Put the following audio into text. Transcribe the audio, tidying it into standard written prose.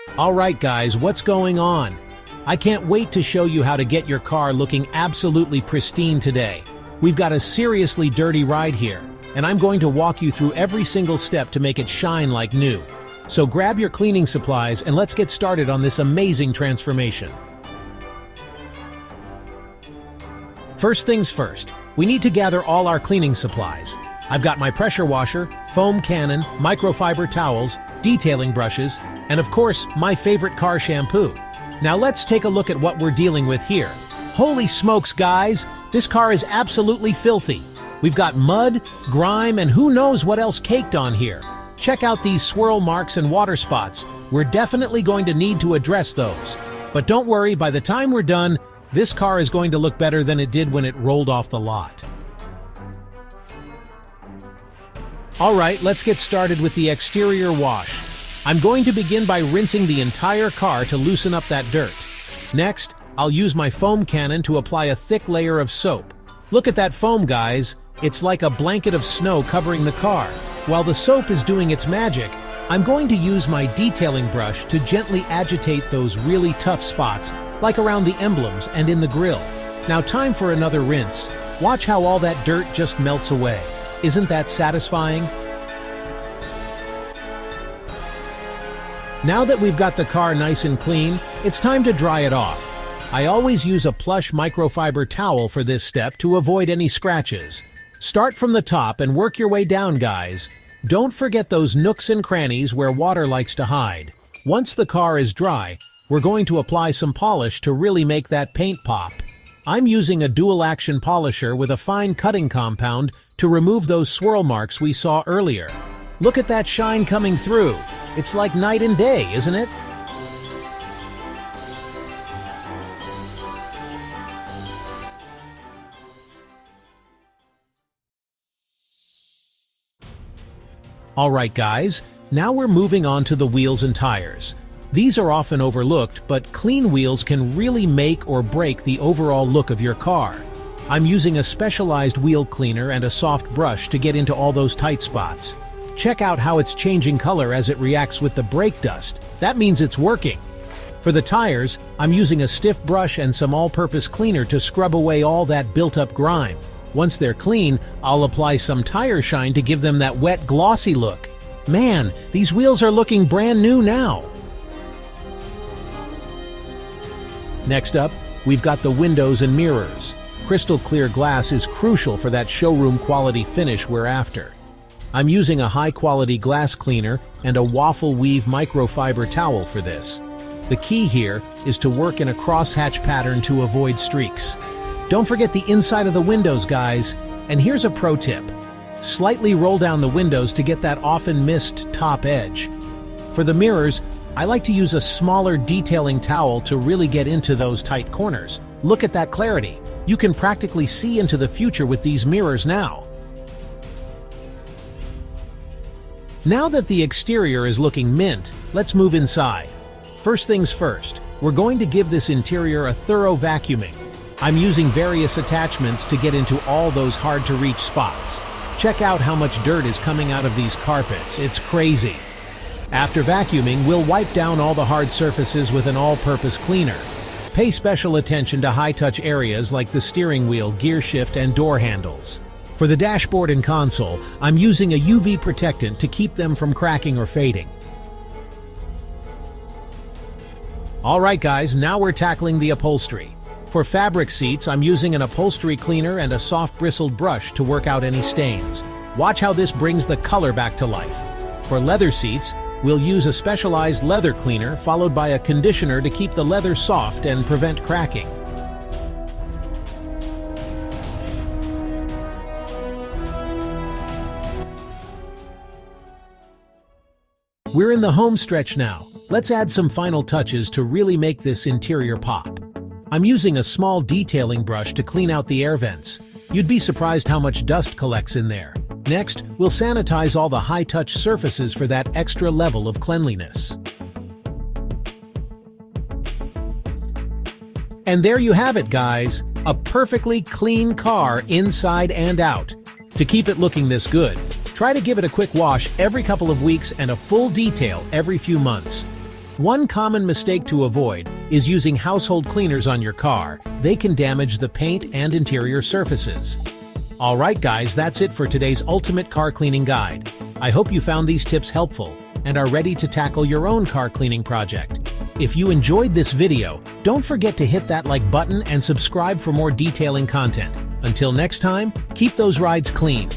Alright guys, what's going on? I can't wait to show you how to get your car looking absolutely pristine today. We've got a seriously dirty ride here, and I'm going to walk you through every single step to make it shine like new. So grab your cleaning supplies and let's get started on this amazing transformation. First things first, we need to gather all our cleaning supplies. I've got my pressure washer, foam cannon, microfiber towels, detailing brushes, and of course, my favorite car shampoo. Now let's take a look at what we're dealing with here. Holy smokes, guys! This car is absolutely filthy. We've got mud, grime, and who knows what else caked on here. Check out these swirl marks and water spots. We're definitely going to need to address those. But don't worry, by the time we're done, this car is going to look better than it did when it rolled off the lot. Alright, let's get started with the exterior wash. I'm going to begin by rinsing the entire car to loosen up that dirt. Next, I'll use my foam cannon to apply a thick layer of soap. Look at that foam, guys. It's like a blanket of snow covering the car. While the soap is doing its magic, I'm going to use my detailing brush to gently agitate those really tough spots, like around the emblems and in the grille. Now time for another rinse. Watch how all that dirt just melts away. Isn't that satisfying? Now that we've got the car nice and clean, it's time to dry it off. I always use a plush microfiber towel for this step to avoid any scratches. Start from the top and work your way down, guys. Don't forget those nooks and crannies where water likes to hide. Once the car is dry, we're going to apply some polish to really make that paint pop. I'm using a dual-action polisher with a fine cutting compound to remove those swirl marks we saw earlier. Look at that shine coming through. It's like night and day, isn't it? Alright guys, now we're moving on to the wheels and tires. These are often overlooked, but clean wheels can really make or break the overall look of your car. I'm using a specialized wheel cleaner and a soft brush to get into all those tight spots. Check out how it's changing color as it reacts with the brake dust. That means it's working. For the tires, I'm using a stiff brush and some all-purpose cleaner to scrub away all that built-up grime. Once they're clean, I'll apply some tire shine to give them that wet, glossy look. Man, these wheels are looking brand new now. Next up, we've got the windows and mirrors. Crystal clear glass is crucial for that showroom quality finish we're after. I'm using a high-quality glass cleaner and a waffle weave microfiber towel for this. The key here is to work in a crosshatch pattern to avoid streaks. Don't forget the inside of the windows, guys. And here's a pro tip. Slightly roll down the windows to get that often missed top edge. For the mirrors, I like to use a smaller detailing towel to really get into those tight corners. Look at that clarity. You can practically see into the future with these mirrors now. Now that the exterior is looking mint, let's move inside. First things first, we're going to give this interior a thorough vacuuming. I'm using various attachments to get into all those hard-to-reach spots. Check out how much dirt is coming out of these carpets. It's crazy. After vacuuming, we'll wipe down all the hard surfaces with an all-purpose cleaner. Pay special attention to high-touch areas like the steering wheel, gear shift, and door handles. For the dashboard and console, I'm using a UV protectant to keep them from cracking or fading. Alright guys, now we're tackling the upholstery. For fabric seats, I'm using an upholstery cleaner and a soft bristled brush to work out any stains. Watch how this brings the color back to life. For leather seats, we'll use a specialized leather cleaner followed by a conditioner to keep the leather soft and prevent cracking. We're in the home stretch now. Let's add some final touches to really make this interior pop. I'm using a small detailing brush to clean out the air vents. You'd be surprised how much dust collects in there. Next, we'll sanitize all the high-touch surfaces for that extra level of cleanliness. And there you have it, guys. A perfectly clean car inside and out. To keep it looking this good, try to give it a quick wash every couple of weeks and a full detail every few months. One common mistake to avoid is using household cleaners on your car. They can damage the paint and interior surfaces. Alright guys, that's it for today's ultimate car cleaning guide. I hope you found these tips helpful and are ready to tackle your own car cleaning project. If you enjoyed this video, don't forget to hit that like button and subscribe for more detailing content. Until next time, keep those rides clean.